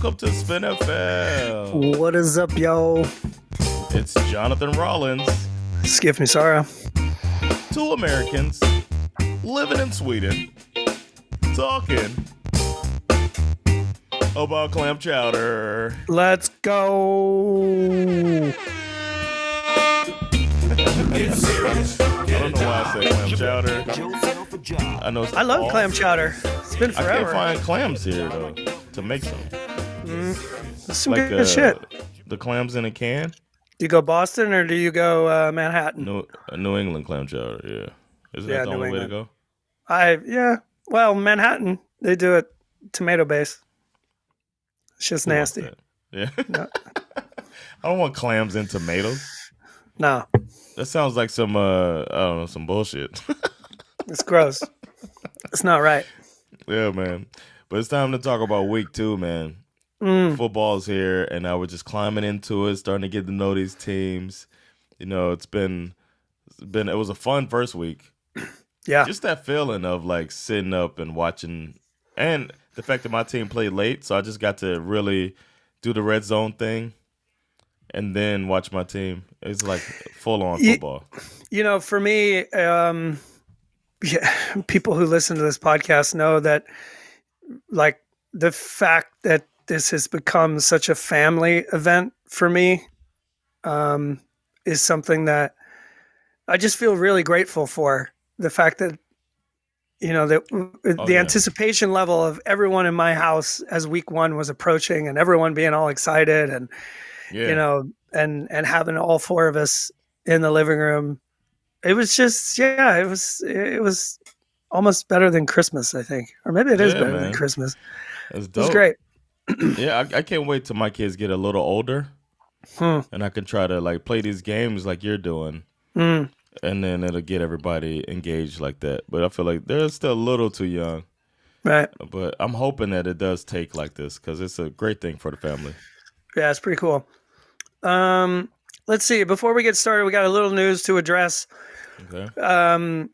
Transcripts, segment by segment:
welcome to SveNFL. What is up, yo? It's Jonathan Rollins. Skip me, Sarah. Two Americans living in Sweden talking about clam chowder. Let's go. I don't know why I say clam chowder. I know I love clam chowder. It's been I can't forever. find clams here though to make some. That's some good shit. The clams in a can. Do you go Boston or do you go Manhattan? New England clam chowder. Yeah, isn't that the New only way to England. go? Well, Manhattan, they do it tomato based. It's just Who wants nasty. that? Yeah. No. I don't want clams and tomatoes. No, That sounds like some I don't know, some bullshit. it's gross. It's not right. Yeah, man. But it's time to talk about week 2, man. Football's here, and now we're just climbing into it, starting to get to know these teams. You know, it was a fun first week. Yeah. Just that feeling of like sitting up and watching, and the fact that my team played late, so I just got to really do the red zone thing and then watch my team. It's like full on football. You know, for me, people who listen to this podcast know that, like, the fact that this has become such a family event for me is something that I just feel really grateful for. The fact that, you know, the anticipation level of everyone in my house as week 1 was approaching and everyone being all excited and, you know, and having all 4 of us in the living room. It was just, it was almost better than Christmas, I think. Or maybe it is better than Christmas. It's dope. It was great. Yeah, I can't wait till my kids get a little older and I can try to like play these games like you're doing. And then it'll get everybody engaged like that. But I feel like they're still a little too young. Right. But I'm hoping that it does take like this because it's a great thing for the family. Yeah, it's pretty cool. Let's see. Before we get started, we got a little news to address. Okay.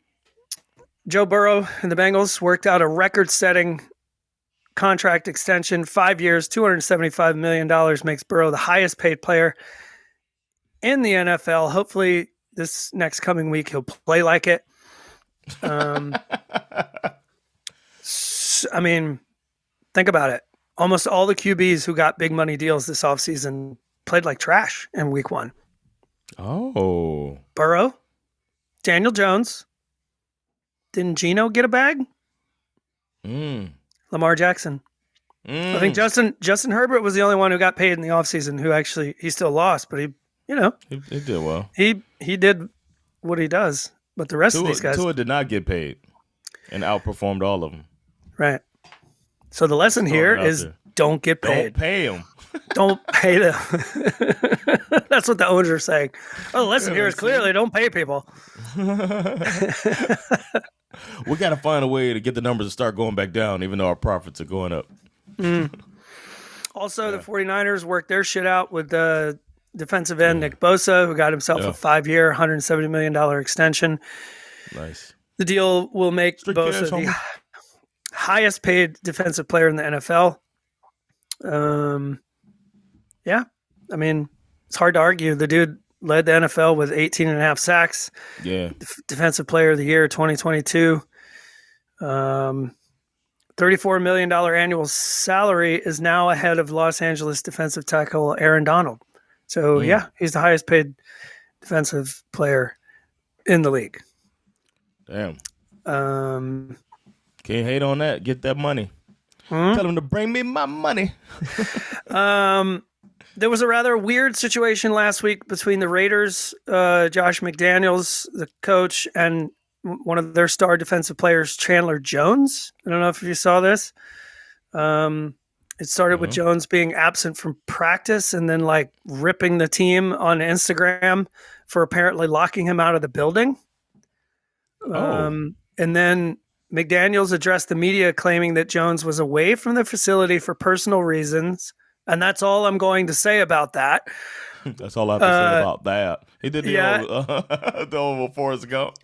Joe Burrow and the Bengals worked out a record-setting contract extension, 5 years, $275 million, makes Burrow the highest-paid player in the NFL. Hopefully, this next coming week, he'll play like it. I mean, think about it. Almost all the QBs who got big money deals this offseason played like trash in week 1. Oh. Burrow, Daniel Jones. Didn't Geno get a bag? Lamar Jackson. I think Justin Herbert was the only one who got paid in the offseason who actually, he still lost, but he He did well. He did what he does, but the rest of these guys. Tua did not get paid and outperformed all of them. Right. So the lesson here is don't get paid. Don't pay them. Don't pay them. That's what the owners are saying. Oh, the lesson here is clearly don't pay people. We got to find a way to get the numbers to start going back down, even though our profits are going up. Also, the 49ers worked their shit out with the defensive end, Nick Bosa, who got himself a 5-year, $170 million extension. Nice. The deal will make Bosa the highest paid defensive player in the NFL. Yeah. I mean, it's hard to argue. The dude led the NFL with 18 and a half sacks. Yeah. Defensive player of the year, 2022. $34 million annual salary is now ahead of Los Angeles defensive tackle Aaron Donald. So, he's the highest paid defensive player in the league. Damn. Can't hate on that. Get that money. Tell him to bring me my money. There was a rather weird situation last week between the Raiders, Josh McDaniels, the coach, and one of their star defensive players, Chandler Jones. I don't know if you saw this. It started with Jones being absent from practice and then like ripping the team on Instagram for apparently locking him out of the building. And then McDaniels addressed the media claiming that Jones was away from the facility for personal reasons. And that's all I'm going to say about that. That's all I have to say about that. He did the old Forrest Gump.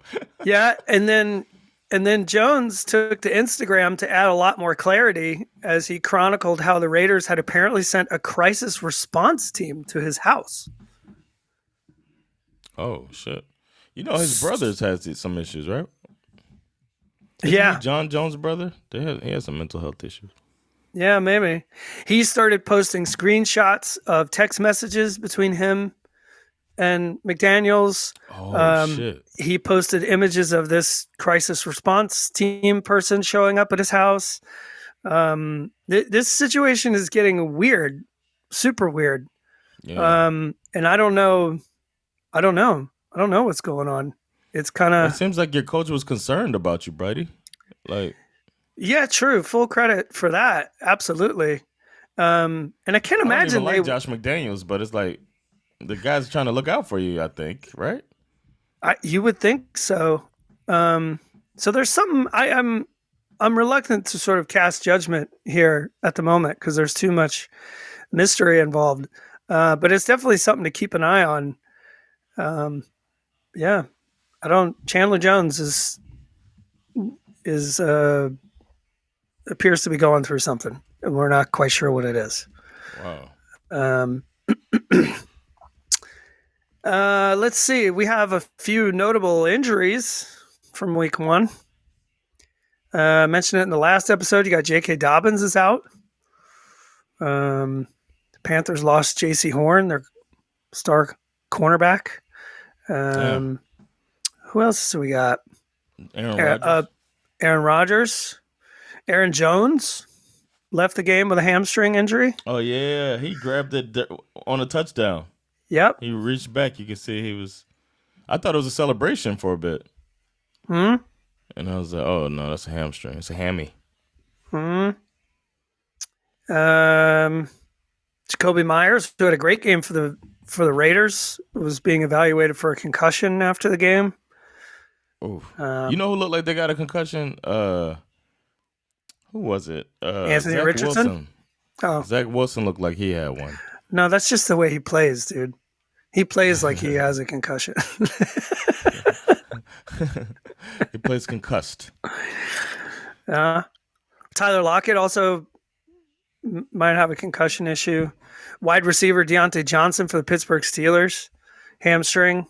Yeah. And then And then Jones took to Instagram to add a lot more clarity as he chronicled how the Raiders had apparently sent a crisis response team to his house. Oh shit! You know his brothers has some issues, right? Isn't he Yeah. John Jones' brother? He has some mental health issues. Yeah, maybe. He started posting screenshots of text messages between him and McDaniels. Oh shit! He posted images of this crisis response team person showing up at his house. This situation is getting weird, super weird. Yeah. And I don't know what's going on. It's kind It of, seems like your coach was concerned about you, Brady. Like, yeah, true. Full credit for that. Absolutely. And I can't I don't even imagine like Josh McDaniels, but it's like the guy's trying to look out for you. I think, right? You would think so. So there's something I'm reluctant to sort of cast judgment here at the moment because there's too much mystery involved. But it's definitely something to keep an eye on. Yeah, Chandler Jones is appears to be going through something, and we're not quite sure what it is. Wow. Let's see. We have a few notable injuries from week 1. Mentioned it in the last episode. You got J.K. Dobbins is out. The Panthers lost J.C. Horn, their star cornerback. Who else do we got? Aaron Rodgers. Aaron Jones left the game with a hamstring injury. Oh yeah, he grabbed it on a touchdown. Yep. He reached back. You can see he was. I thought it was a celebration for a bit. And I was like, oh no, that's a hamstring. It's a hammy. Jacoby Myers, who had a great game for the Raiders, was being evaluated for a concussion after the game. You know who looked like they got a concussion? Who was it? Anthony Zach Richardson? Wilson. Oh. Zach Wilson looked like he had one. No, that's just the way he plays, dude. He plays like he has a concussion. He plays concussed. Tyler Lockett also might have a concussion issue. Wide receiver Deontay Johnson for the Pittsburgh Steelers, hamstring.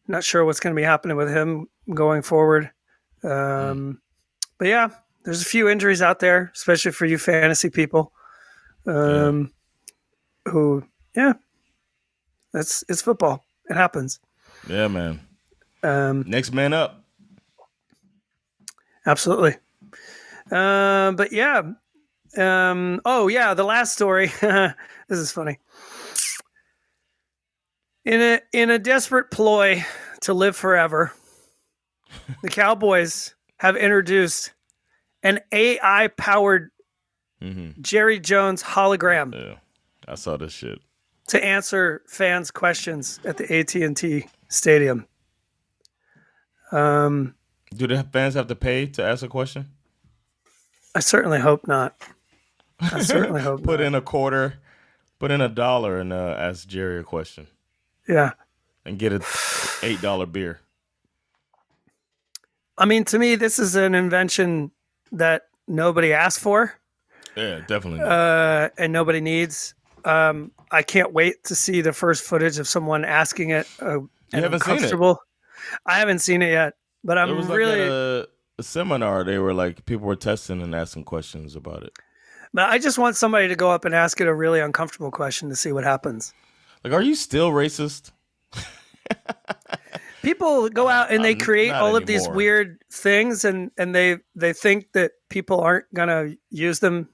Not sure what's going to be happening with him going forward. But yeah, there's a few injuries out there, especially for you fantasy people. Who, yeah, it's football. It happens. Yeah, man. Next man up. Absolutely. But yeah. The last story. This is funny. In a desperate ploy to live forever, the Cowboys have introduced an AI-powered Jerry Jones hologram. Yeah, I saw this shit. To answer fans' questions at the AT&T Stadium. Do the fans have to pay to ask a question? I certainly hope not. I certainly hope Put not. in a quarter, put in $1 and ask Jerry a question. Yeah. And get an $8 beer. I mean, to me, this is an invention that nobody asked for. Yeah, definitely. And nobody needs. I can't wait to see the first footage of someone asking it. You haven't seen it? I haven't seen it yet, but I'm really. At a seminar, they were like, people were testing and asking questions about it. But I just want somebody to go up and ask it a really uncomfortable question to see what happens. Like, are you still racist? People go out and they create all of these anymore. weird things, and they think that people aren't gonna use them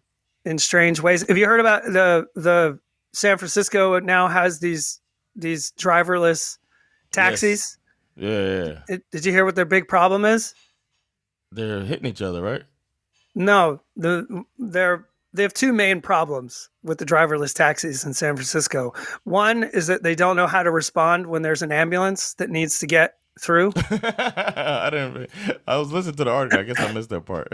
in strange ways. Have you heard about the San Francisco now has these driverless taxis? Yes. Yeah. Did you hear what their big problem is? They're hitting each other, right? No, they have two main problems with the driverless taxis in San Francisco. One is that they don't know how to respond when there's an ambulance that needs to get through. I was listening to the article. I guess I missed that part.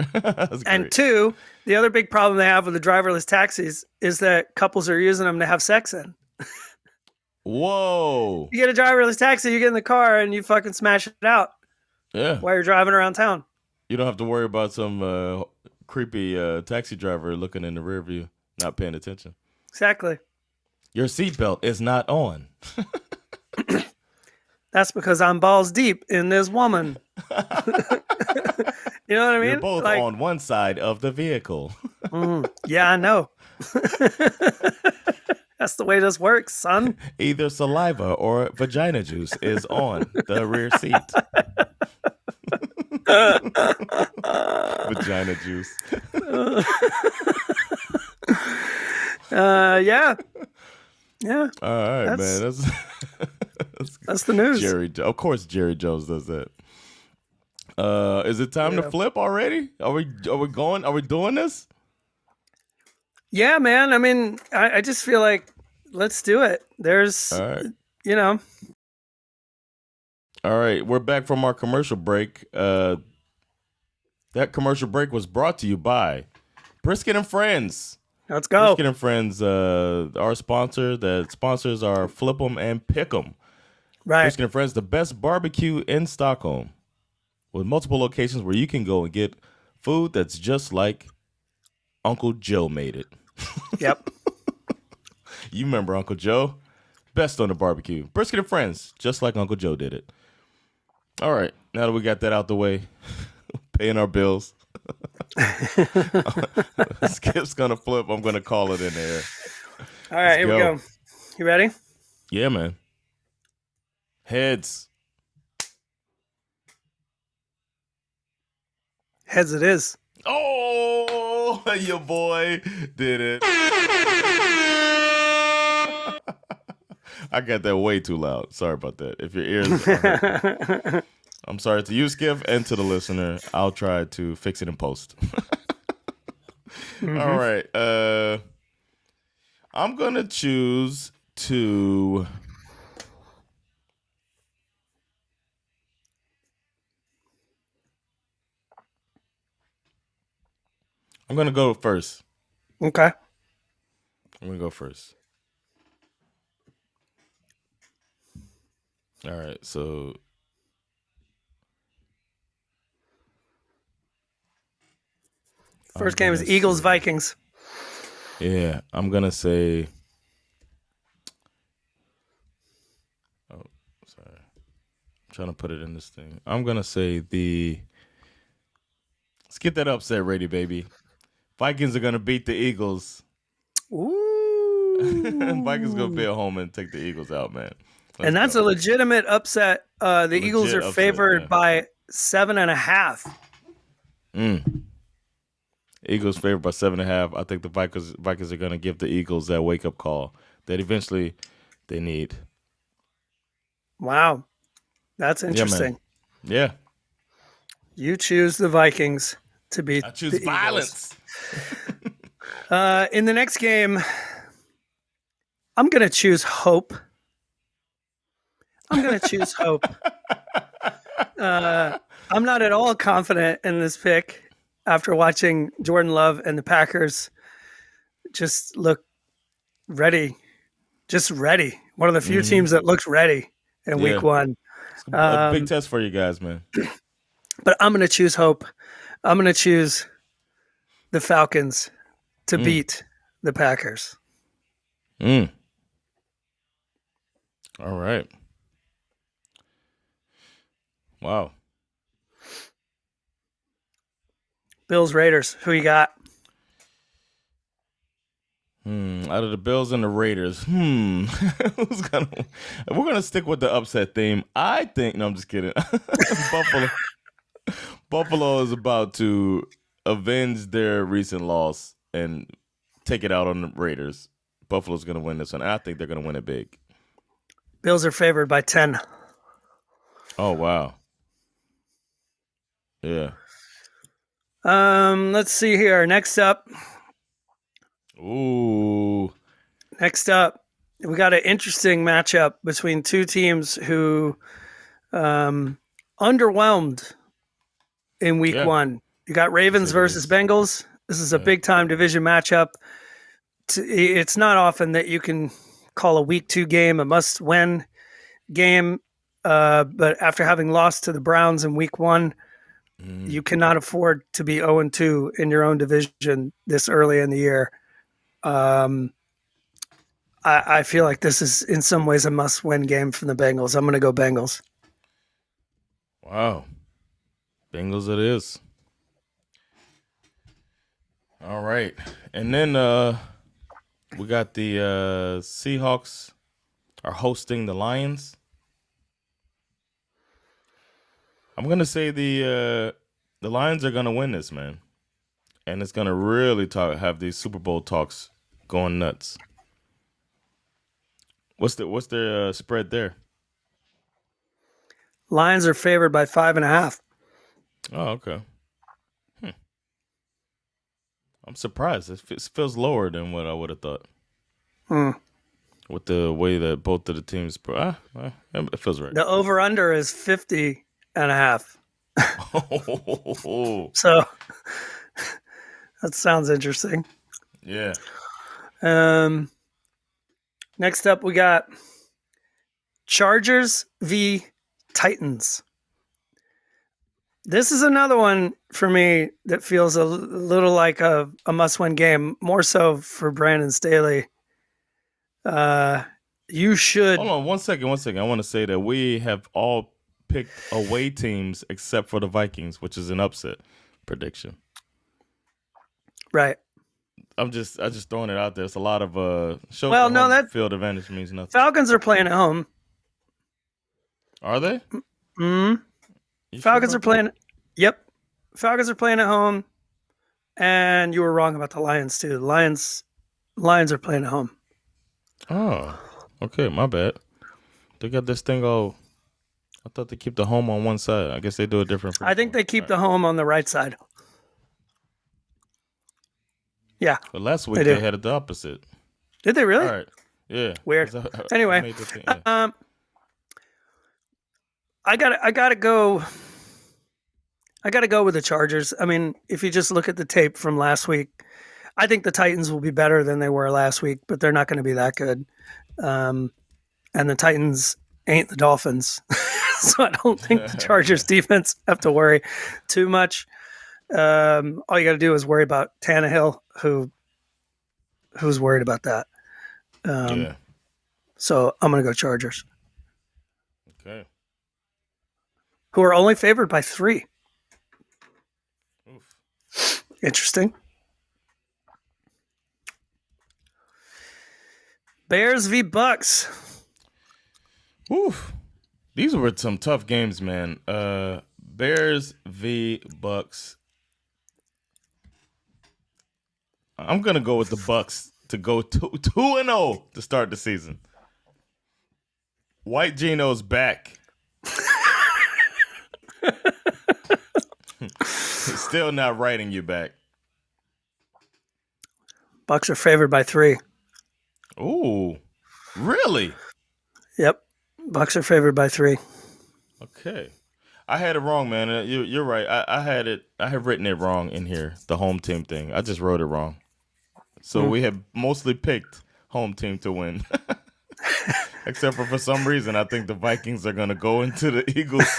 And two, the other big problem they have with the driverless taxis is that couples are using them to have sex in. Whoa. You get a driverless taxi, you get in the car and you fucking smash it out. Yeah. While you're driving around town. You don't have to worry about some creepy taxi driver looking in the rear view, not paying attention. Exactly. Your seatbelt is not on. That's because I'm balls deep in this woman. You know what I mean? You're both on one side of the vehicle. Yeah, I know. That's the way this works, son. Either saliva or vagina juice is on the rear seat. Vagina juice. Yeah. All right, man. That's the news. Of course, Jerry Jones does that. Is it time to flip already? Are we going? Are we doing this? Yeah, man. I mean, I just feel like let's do it. There's, All right. All right, we're back from our commercial break. That commercial break was brought to you by Brisket and Friends. Let's go. Brisket and Friends, our sponsor that sponsors our Flip 'em and Pick 'em. Right. Brisket and Friends, the best barbecue in Stockholm, with multiple locations where you can go and get food that's just like Uncle Joe made it. Yep. You remember Uncle Joe? Best on the barbecue. Brisket and Friends, just like Uncle Joe did it. All right, now that we got that out the way, paying our bills. Skip's gonna flip. I'm gonna call it in there. All right, here we go. You ready? Yeah, man. Heads. Heads it is. Oh, your boy did it. I got that way too loud. Sorry about that. If your ears are hurting. I'm sorry to you, Skip, and to the listener. I'll try to fix it in post. All right. I'm going to choose to... I'm going to go first. Okay. I'm going to go first. All right, so... First game is Eagles-Vikings. Yeah, I'm going to say... Oh, sorry. I'm trying to put it in this thing. I'm going to say Let's get that upset ready, baby. Vikings are going to beat the Eagles. Ooh. Vikings going to be at home and take the Eagles out, man. And that's a legitimate upset. The Eagles are favored by 7.5. Eagles favored by 7.5. I think the Vikings are going to give the Eagles that wake-up call that eventually they need. Wow. That's interesting. Yeah. You choose the Vikings to beat I choose violence. In the next game, I'm going to choose hope. I'm not at all confident in this pick after watching Jordan Love and the Packers just look ready. Just ready. One of the few teams that looks ready in week one. It's a big test for you guys, man. But I'm going to choose hope. I'm going to choose the Falcons to beat the Packers. All right. Wow. Bills, Raiders. Who you got? Out of the Bills and the Raiders, we're gonna stick with the upset theme. I think. No, I'm just kidding. Buffalo is about to avenge their recent loss and take it out on the Raiders. Buffalo's gonna win this one. I think they're gonna win it big. Bills are favored by 10. Oh wow. Yeah. Let's see here. Next up, we got an interesting matchup between two teams who underwhelmed in week one. You got Ravens versus Bengals. This is a big-time division matchup. It's not often that you can call a week 2 game a must-win game, but after having lost to the Browns in week 1, You cannot afford to be 0-2 in your own division this early in the year. I feel like this is in some ways a must-win game for the Bengals. I'm going to go Bengals. Wow. Bengals it is. All right. And then we got the Seahawks are hosting the Lions. I'm going to say the Lions are going to win this, man. And it's going to really have these Super Bowl talks going nuts. What's their spread there? Lions are favored by 5.5. Oh, okay. I'm surprised. It feels lower than what I would have thought. With the way that both of the teams, it feels right. The over/under is 50.5. So that sounds interesting. Yeah. Next up, we got Chargers v. Titans. This is another one for me that feels a little like a must-win game, more so for Brandon Staley. You should... Hold on one second. I want to say that we have all picked away teams except for the Vikings, which is an upset prediction. Right. I just throwing it out there. It's a lot of that field advantage means nothing. Falcons are playing at home. Are they? Falcons are playing. Yep. Falcons are playing at home. And you were wrong about the Lions too. The Lions are playing at home. Oh. Okay, my bad. They got this thing all. I thought they keep the home on one side. I guess they do it different. I think they keep the home on the right side. Yeah. But last week they had it the opposite. Did they really? All right. Yeah. Weird. Anyway, I gotta go. I gotta go with the Chargers. I mean, if you just look at the tape from last week, I think the Titans will be better than they were last week, but they're not going to be that good. And the Titans ain't the Dolphins, so I don't think the Chargers defense have to worry too much. All you got to do is worry about Tannehill, who's worried about that. So I'm going to go Chargers. Okay. Who are only favored by 3. Oof. Interesting. Bears v. Bucks. Oof. These were some tough games, man. Bears v. Bucks. I'm gonna go with the Bucks to go 2-0 to start the season. White Gino's back. He's still not writing you back. Bucks are favored by 3. Ooh, really? Yep, Bucks are favored by 3. Okay, I had it wrong, man. You're right. I have written it wrong in here. The home team thing. I just wrote it wrong. So we have mostly picked home team to win. Except for some reason, I think the Vikings are going to go into the Eagles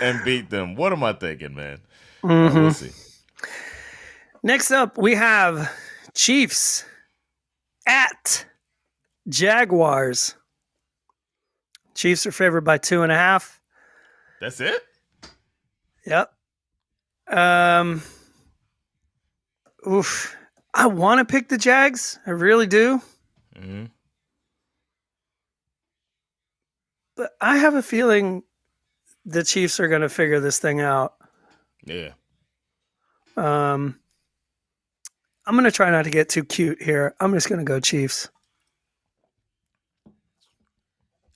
and beat them. What am I thinking, man? We'll see. Next up, we have Chiefs at Jaguars. Chiefs are favored by 2.5. That's it? Yep. Oof. I want to pick the Jags. I really do. Mm-hmm. But I have a feeling the Chiefs are going to figure this thing out. Yeah. I'm going to try not to get too cute here. I'm just going to go Chiefs.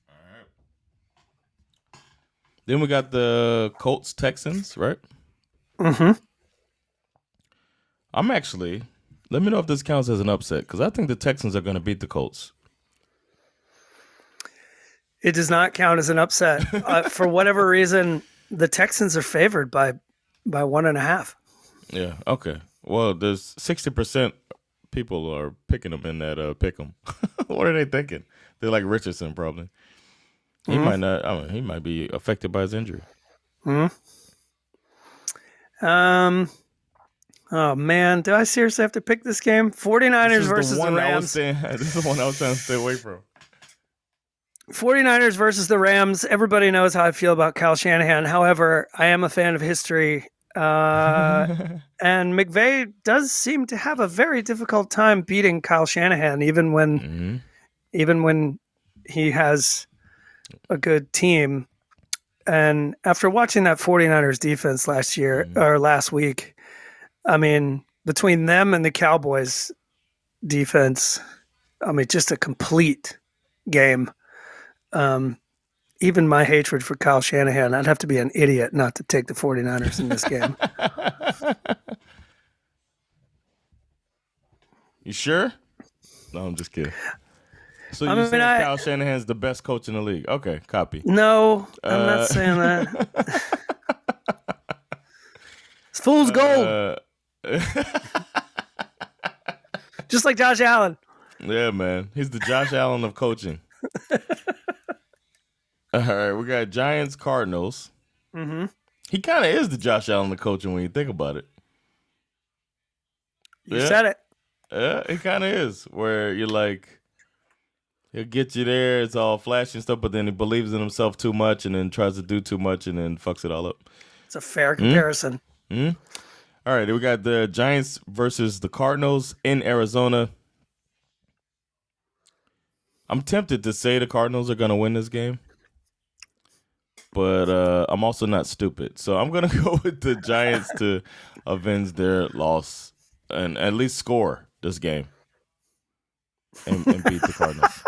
All right. Then we got the Colts Texans, right? Mm-hmm. I'm actually, let me know if this counts as an upset, because I think the Texans are going to beat the Colts. It does not count as an upset. For whatever reason, the Texans are favored by 1.5. Yeah, okay. Well, there's 60% people are picking them in that Pick'em. What are they thinking? They're like Richardson, probably. He might not. I mean, he might be affected by his injury. Oh man, do I seriously have to pick this game? 49ers versus the Rams. This is the one I was trying to stay away from. 49ers versus the Rams. Everybody knows how I feel about Kyle Shanahan. However, I am a fan of history. And McVay does seem to have a very difficult time beating Kyle Shanahan, even when he has a good team. And after watching that 49ers defense last week, I mean, between them and the Cowboys defense, I mean, just a complete game. Even my hatred for Kyle Shanahan, I'd have to be an idiot not to take the 49ers in this game. You sure? No, I'm just kidding. So you saying Kyle Shanahan's the best coach in the league? Okay, copy. No, I'm not saying that. It's fool's gold. Just like Josh Allen. Yeah, man. He's the Josh Allen of coaching. All right, we got Giants, Cardinals. Mm-hmm. He kind of is the Josh Allen of coaching when you think about it. You said it. Yeah, it kind of is. Where you're like, he'll get you there, it's all flashy and stuff, but then he believes in himself too much and then tries to do too much and then fucks it all up. It's a fair comparison. Mm-hmm. All right, we got the Giants versus the Cardinals in Arizona. I'm tempted to say the Cardinals are going to win this game, but I'm also not stupid. So I'm going to go with the Giants to avenge their loss and at least score this game and beat the Cardinals.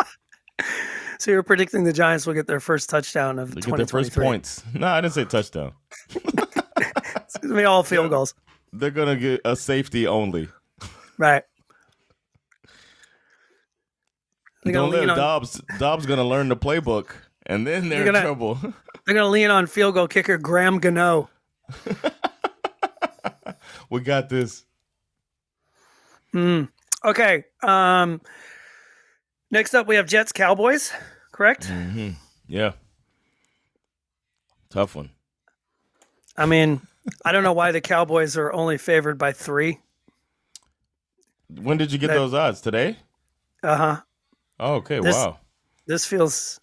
So you're predicting the Giants will get their first touchdown of 2023. Get their first points. No, I didn't say touchdown. It's going to be all field goals. They're going to get a safety only. Right. Don't let Dobbs going to learn the playbook, and then they're in trouble. They're going to lean on field goal kicker Graham Gano. We got this. Okay. Next up, we have Jets Cowboys, correct? Mm-hmm. Yeah. Tough one. I mean, I don't know why the Cowboys are only favored by 3. When did you get those odds? Today? Uh-huh. Oh, okay. Wow. This feels...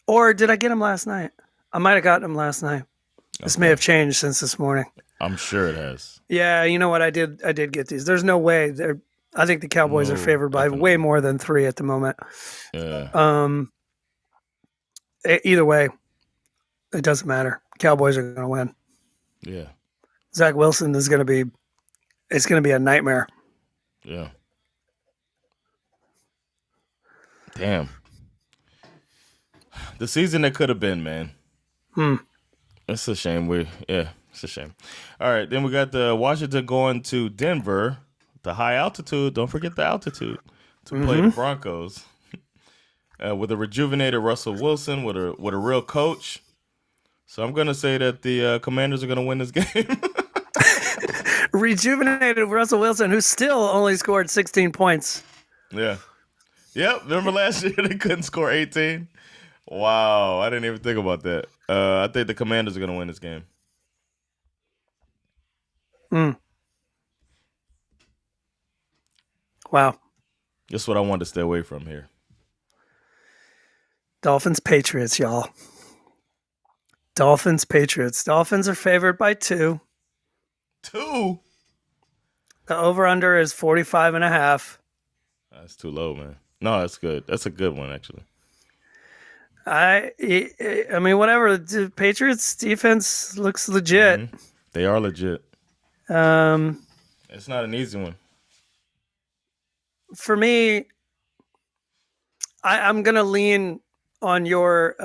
Or did I get them last night? I might have gotten them last night. This may have changed since this morning. I'm sure it has. Yeah, you know what? I did get these. There's no way. I think the Cowboys are favored by way more than 3 at the moment. Yeah. Either way, it doesn't matter. Cowboys are going to win. Yeah. Zach Wilson is going to be... It's going to be a nightmare. Yeah. Damn. The season that could have been, man. It's a shame. It's a shame. All right, then we got the Washington going to Denver, the high altitude. Don't forget the altitude to play the Broncos with a rejuvenated Russell Wilson with a real coach. So I'm gonna say that the Commanders are gonna win this game. Rejuvenated Russell Wilson, who still only scored 16 points. Yeah. Yep. Remember last year they couldn't score 18? Wow. I didn't even think about that. I think the Commanders are going to win this game. Wow. That's what I wanted to stay away from here. Dolphins, Patriots, y'all. Dolphins, Patriots. Dolphins are favored by 2. 2? The over-under is 45.5. That's too low, man. No, that's good. That's a good one, actually. I mean, whatever. The Patriots defense looks legit. Mm-hmm. They are legit. It's not an easy one. For me, I'm going to lean on your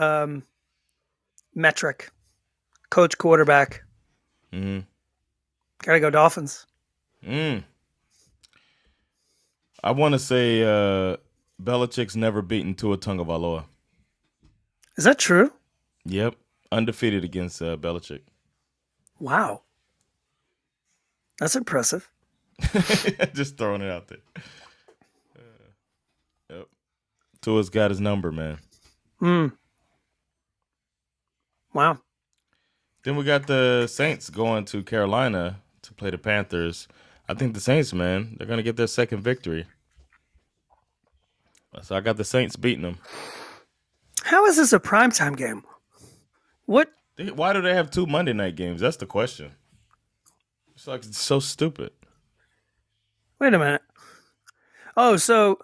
metric, coach quarterback. Mm-hmm. Got to go Dolphins. I want to say Belichick's never beaten Tua Tagovailoa. Is that true? Yep. Undefeated against Belichick. Wow. That's impressive. Just throwing it out there. Yep. Tua's got his number, man. Wow. Then we got the Saints going to Carolina to play the Panthers. I think the Saints, man, they're going to get their second victory. So I got the Saints beating them. How is this a primetime game? What? Why do they have 2 Monday night games? That's the question. It's so stupid. Wait a minute. Oh, so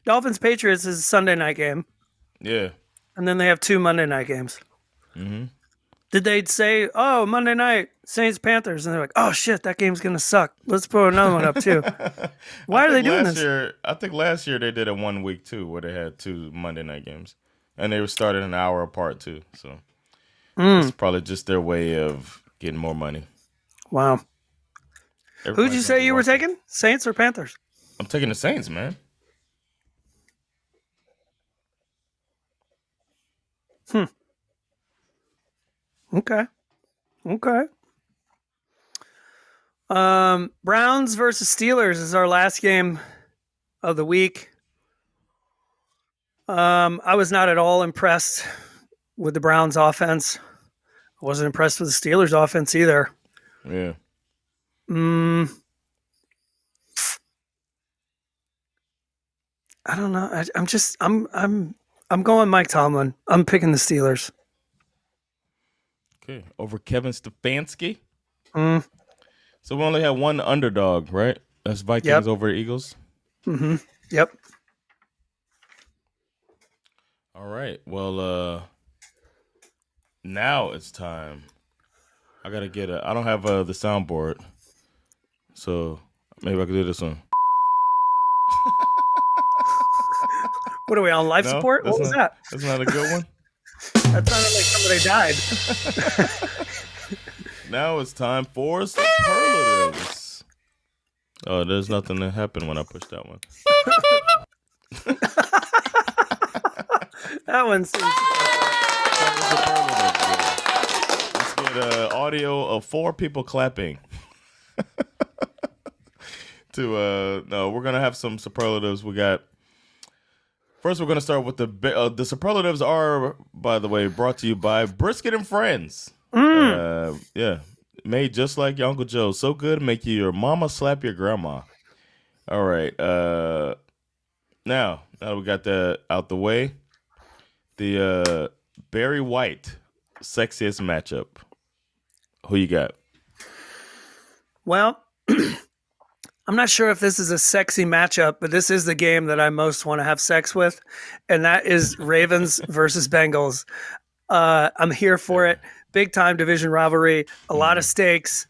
Dolphins Patriots is a Sunday night game. Yeah. And then they have 2 Monday night games. Mm-hmm. Did they say, oh, Monday night, Saints Panthers? And they're like, oh, shit, that game's going to suck. Let's put another one up, too. Why are they doing this? I think last year they did a 1 week, too, where they had 2 Monday night games. And they were started an hour apart, too. So it's probably just their way of getting more money. Wow. Who'd you say you were taking? Saints or Panthers? I'm taking the Saints, man. Okay. Browns versus Steelers is our last game of the week. I was not at all impressed with the Browns offense. I wasn't impressed with the Steelers offense either. Yeah. I don't know. I'm going Mike Tomlin. I'm picking the Steelers. Okay. Over Kevin Stefanski. So we only have one underdog, right? That's Vikings over Eagles. Mm-hmm. Yep. All right. Well, now it's time. I gotta get I don't have the soundboard, so maybe I could do this one. What are we on life support? What was that? That's not a good one. That sounded like somebody died. Now it's time for superlatives. Oh, there's nothing that happened when I pushed that one. That one seems. Let's get audio of 4 people clapping. No, we're gonna have some superlatives. We got. First, we're gonna start with the superlatives are, by the way, brought to you by Brisket and Friends. Yeah, made just like your Uncle Joe. So good, make your mama slap your grandma. All right. Now we got that out the way. The Barry White sexiest matchup. Who you got? Well, I'm not sure if this is a sexy matchup, but this is the game that I most want to have sex with, and that is Ravens versus Bengals. I'm here for it. Big time division rivalry, a lot of stakes.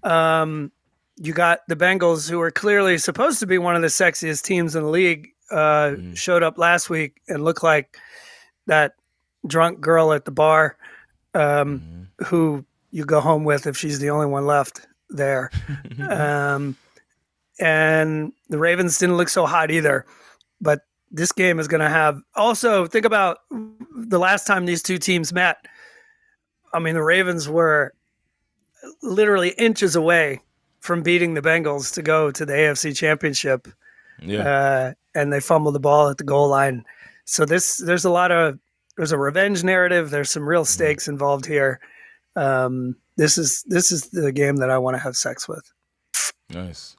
You got the Bengals, who are clearly supposed to be one of the sexiest teams in the league, showed up last week and looked like that drunk girl at the bar who you go home with if she's the only one left there. And the Ravens didn't look so hot either. But this game is going to have... Also, think about the last time these two teams met. I mean, the Ravens were literally inches away from beating the Bengals to go to the AFC Championship. Yeah. And they fumbled the ball at the goal line. So there's a revenge narrative. There's some real stakes involved here. This is the game that I want to have sex with. Nice.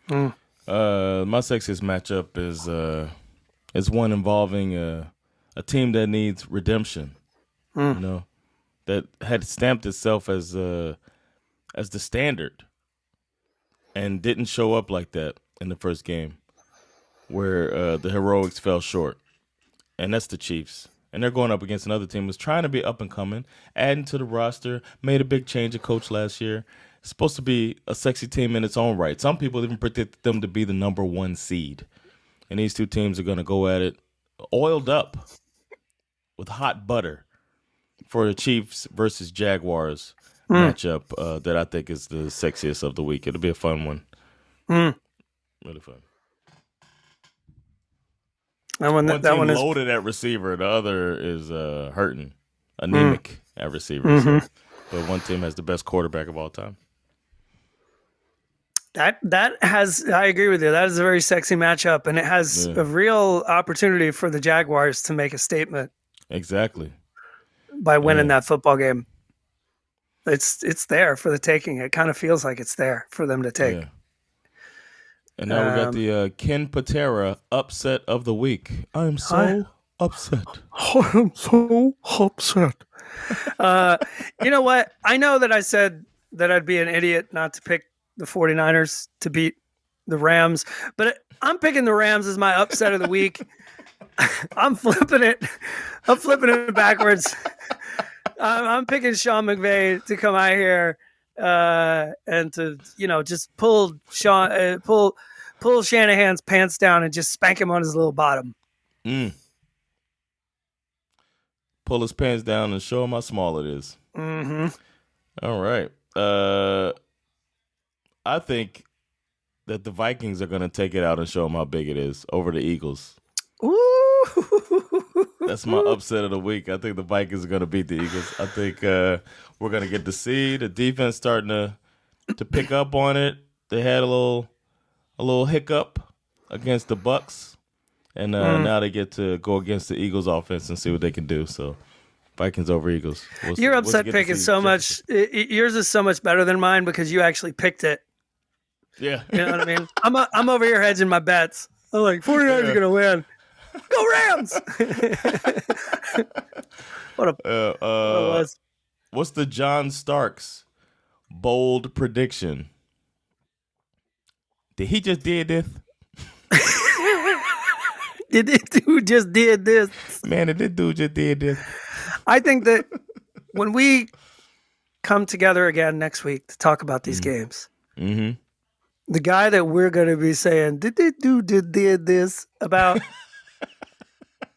My sexiest matchup is one involving a team that needs redemption. You know, that had stamped itself as the standard and didn't show up like that in the first game, where the heroics fell short, and that's the Chiefs. And they're going up against another team that's trying to be up and coming, adding to the roster, made a big change of coach last year. It's supposed to be a sexy team in its own right. Some people even predict them to be the number 1 seed. And these two teams are going to go at it oiled up with hot butter for the Chiefs versus Jaguars matchup that I think is the sexiest of the week. It'll be a fun one. Really fun. One team loaded at receiver. The other is hurting, anemic at receiver. So, but one team has the best quarterback of all time. That has, I agree with you. That is a very sexy matchup, and it has a real opportunity for the Jaguars to make a statement. Exactly. By winning that football game. It's there for the taking. It kind of feels like it's there for them to take. Yeah. And now we got the Ken Patera upset of the week. I'm so upset. I'm so upset. You know what? I know that I said that I'd be an idiot not to pick the 49ers to beat the Rams, but I'm picking the Rams as my upset of the week. I'm flipping it. I'm flipping it backwards. I'm picking Sean McVay to come out here and to just pull Shanahan's pants down and just spank him on his little bottom. Pull his pants down and show him how small it is. Mm-hmm. All right. I think that the Vikings are going to take it out and show them how big it is over the Eagles. Ooh. That's my upset of the week. I think the Vikings are going to beat the Eagles. I think we're going to get to see the defense starting to pick up on it. They had a little hiccup against the Bucks, and now they get to go against the Eagles offense and see what they can do. So Vikings over Eagles. Your upset pick is so much. Yours is so much better than mine because you actually picked it. Yeah, you know what I mean. I'm over here hedging my bets. I'm like 49ers are gonna win. Go Rams! What was? What's the John Starks bold prediction? Did he just did this? Did this dude just did this? Man, did this dude just did this? I think that when we come together again next week to talk about these games, the guy that we're going to be saying, did this dude just did this about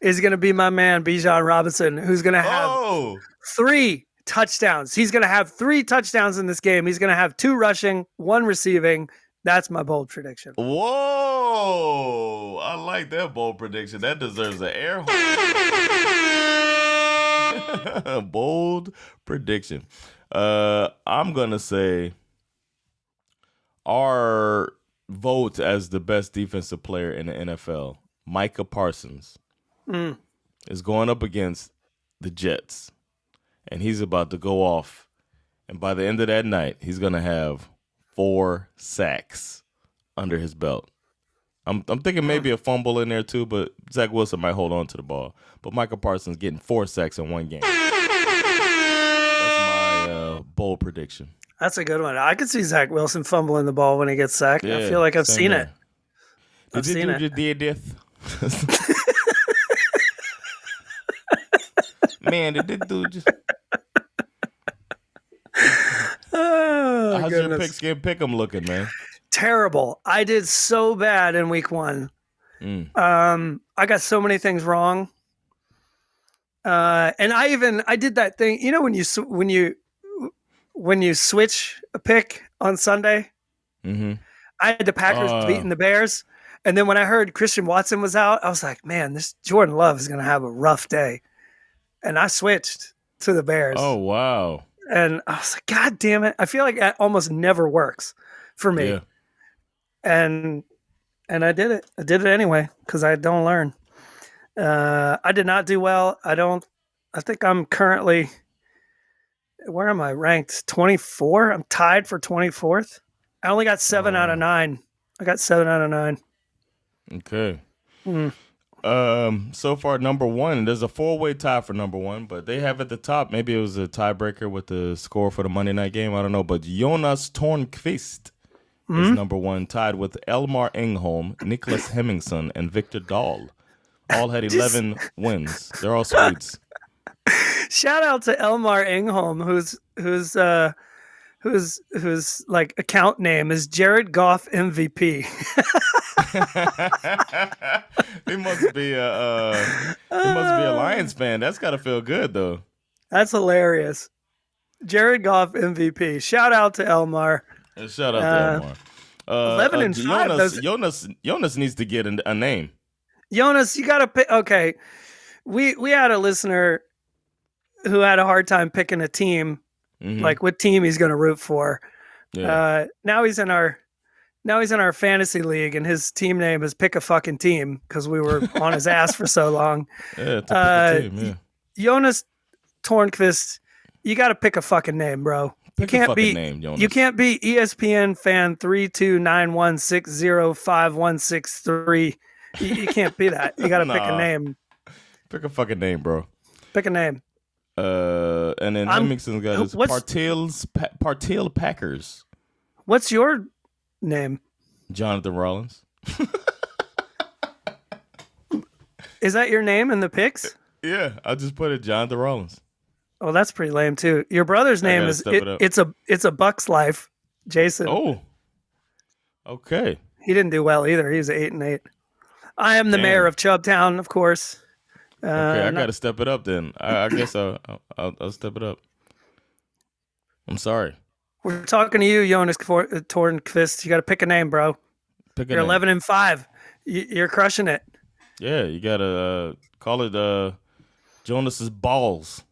is going to be my man, Bijan Robinson, who's going to have 3 touchdowns. He's going to have 3 touchdowns in this game. He's going to have 2 rushing, 1 receiving. That's my bold prediction. Whoa. I like that bold prediction. That deserves an air horn. Bold prediction. I'm going to say our vote as the best defensive player in the NFL, Micah Parsons, is going up against the Jets, and he's about to go off. And by the end of that night, he's going to have 4 sacks under his belt. I'm thinking maybe a fumble in there too, but Zach Wilson might hold on to the ball. But Micah Parsons getting 4 sacks in one game. That's my bold prediction. That's a good one. I could see Zach Wilson fumbling the ball when he gets sacked. Yeah, I feel like I've seen it. Did you just did this? Man, did this dude just... Oh, how's goodness. your pick'em looking, man? Terrible. I did so bad in week 1. I got so many things wrong. And I did that thing, when you switch a pick on Sunday. I had the Packers beating the Bears, and then when I heard Christian Watson was out, I was like, man, this Jordan Love is going to have a rough day. And I switched to the Bears. Oh, wow. And I was like, God damn it. I feel like that almost never works for me. Yeah. And I did it. I did it anyway because I don't learn. I did not do well. I think I'm currently, where am I ranked? 24? I'm tied for 24th. I only got 7 out of 9. I got 7 out of 9. Okay. So far, number 1, there's a 4-way tie for number 1, but they have at the top, maybe it was a tiebreaker with the score for the Monday night game. I don't know, but Jonas Tornqvist is number 1, tied with Elmar Engholm, Niklas Hemmingsson, and Victor Dahl. All had 11 wins. They're all Swedes. Shout out to Elmar Engholm, whose like account name is Jared Goff MVP. He must be a Lions fan. That's gotta feel good though. That's hilarious. Jared Goff MVP. Shout out to Elmar. Shout out to Elmar. 11 and 5. Jonas needs to get a name. Jonas, you gotta pick. Okay, we had a listener who had a hard time picking a team, like what team he's going to root for. Yeah. Now he's in our fantasy league, and his team name is Pick a Fucking Team because we were on his ass for so long. Yeah, to pick a team, yeah. Jonas Tornqvist, you got to pick a fucking name, bro. Pick a fucking name, Jonas. You can't be ESPN fan 3291605163. You can't be that. You got to pick a name. Pick a fucking name, bro. Pick a name. And then Hemmingsen's got his Partil Packers. What's your name? Jonathan Rollins. Is that your name in the picks? Yeah, I just put it Jonathan Rollins. Oh, that's pretty lame too. Your brother's name is it's a Buck's Life, Jason. Oh, okay. He didn't do well either. He's 8-8. I am the mayor of Chubbtown, of course. Okay, I got to step it up then. I guess I'll step it up. I'm sorry. We're talking to you, Jonas Tornqvist. You got to pick a name, bro. You're 11-5. You're crushing it. Yeah, you got to call it Jonas's balls.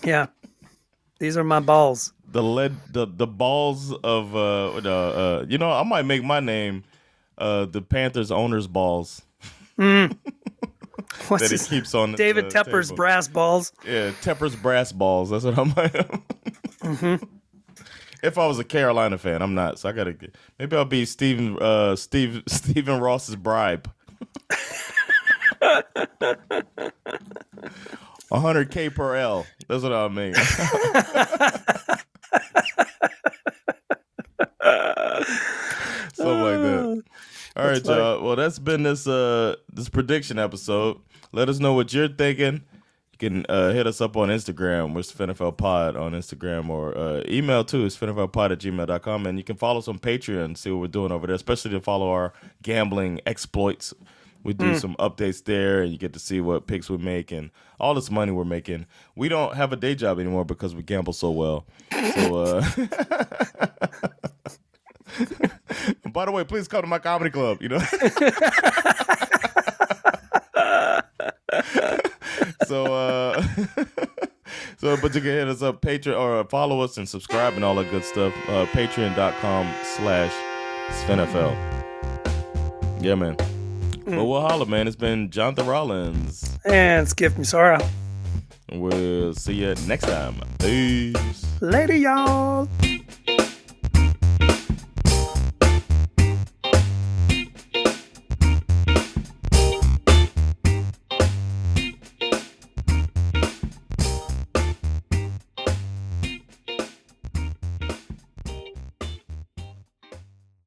Yeah, these are my balls. The balls of I might make my name the Panthers owner's balls. What's that he keeps on David Tepper's table. brass balls. Yeah, Tepper's brass balls. That's what I might. Mm-hmm. If I was a Carolina fan, I'm not. So I gotta. Maybe I'll be Stephen Ross's bribe. $100K per L. That's what I'll make. Something like that. All right, y'all. Well, that's been this prediction episode. Let us know what you're thinking. You can hit us up on Instagram. We're SveNFL Pod on Instagram, or email too. It's SveNFLPod@gmail.com. And you can follow us on Patreon and see what we're doing over there, especially to follow our gambling exploits. We do some updates there, and you get to see what picks we make and all this money we're making. We don't have a day job anymore because we gamble so well. So, by the way, please come to my comedy club. But you can hit us up, Patreon, or follow us and subscribe and all that good stuff. Patreon.com/SveNFL. Yeah, man. Well, we'll holla, man. It's been Jonathan Rollins. And Skip Musara. We'll see you next time. Peace. Later, y'all.